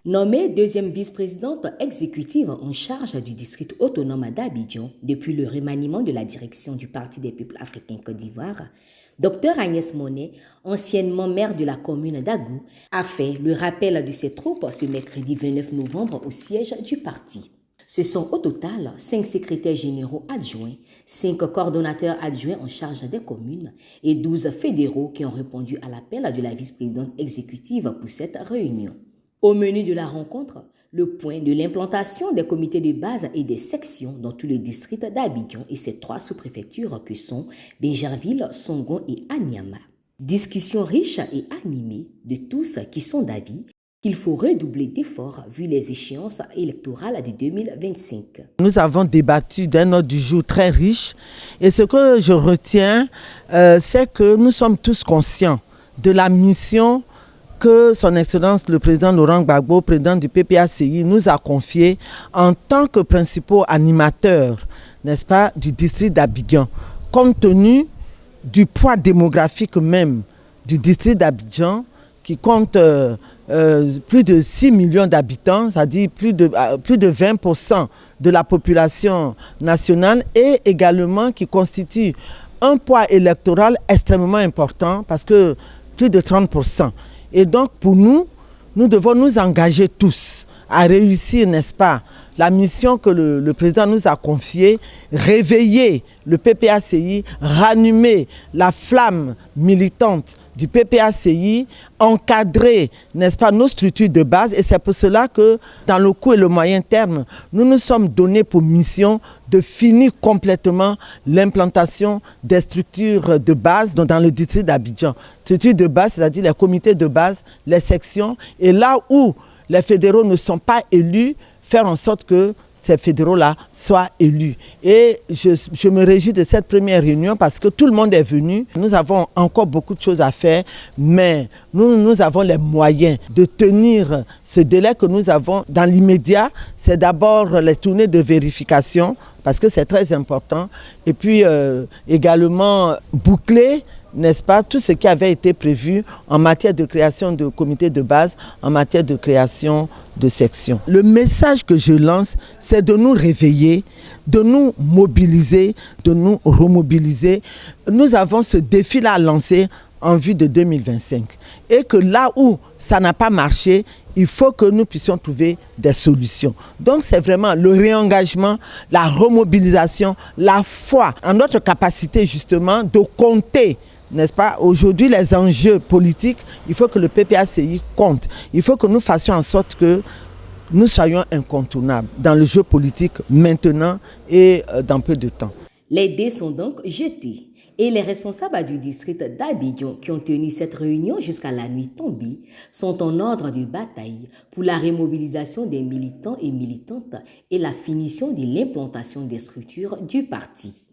Nommée deuxième vice-présidente exécutive en charge du district autonome d'Abidjan depuis le remaniement de la direction du Parti des peuples africains Côte d'Ivoire, Dr Agnès Monet, anciennement maire de la commune d'Agou, a fait le rappel de ses troupes ce mercredi 29 novembre au siège du parti. Ce sont au total 5 secrétaires généraux adjoints, 5 coordonnateurs adjoints en charge des communes et 12 fédéraux qui ont répondu à l'appel de la vice-présidente exécutive pour cette réunion. Au menu de la rencontre, le point de l'implantation des comités de base et des sections dans tous les districts d'Abidjan et ses 3 sous-préfectures que sont Bingerville, Songon et Anyama. Discussion riche et animée de tous qui sont d'avis qu'il faut redoubler d'efforts vu les échéances électorales de 2025. Nous avons débattu d'un ordre du jour très riche et ce que je retiens, c'est que nous sommes tous conscients de la mission que son Excellence le président Laurent Gbagbo, président du PPACI, nous a confié en tant que principaux animateurs, n'est-ce pas, du district d'Abidjan. Compte tenu du poids démographique même du district d'Abidjan, qui compte plus de 6 millions d'habitants, c'est-à-dire plus de 20% de la population nationale, et également qui constitue un poids électoral extrêmement important, parce que plus de 30%. Et donc pour nous, nous devons nous engager tous à réussir, n'est-ce pas, la mission que le président nous a confiée, réveiller le PPACI, ranimer la flamme militante du PPACI, encadrer, n'est-ce pas, nos structures de base. Et c'est pour cela que dans le court et le moyen terme, nous nous sommes donnés pour mission de finir complètement l'implantation des structures de base dans le district d'Abidjan. Structures de base, c'est-à-dire les comités de base, les sections, et là où les fédéraux ne sont pas élus, faire en sorte que ces fédéraux-là soient élus. Et je me réjouis de cette première réunion parce que tout le monde est venu. Nous avons encore beaucoup de choses à faire, mais nous avons les moyens de tenir ce délai que nous avons dans l'immédiat. C'est d'abord les tournées de vérification, parce que c'est très important. Et puis également boucler, n'est-ce pas, tout ce qui avait été prévu en matière de création de comités de base, en matière de création de sections. Le message que je lance, c'est de nous réveiller, de nous mobiliser, de nous remobiliser. Nous avons ce défi-là à lancer en vue de 2025. Et que là où ça n'a pas marché, il faut que nous puissions trouver des solutions. Donc c'est vraiment le réengagement, la remobilisation, la foi en notre capacité justement de compter, n'est-ce pas, aujourd'hui les enjeux politiques. Il faut que le PPACI compte. Il faut que nous fassions en sorte que nous soyons incontournables dans le jeu politique maintenant et dans peu de temps. Les dés sont donc jetés et les responsables du district d'Abidjan qui ont tenu cette réunion jusqu'à la nuit tombée sont en ordre de bataille pour la remobilisation des militants et militantes et la finition de l'implantation des structures du parti.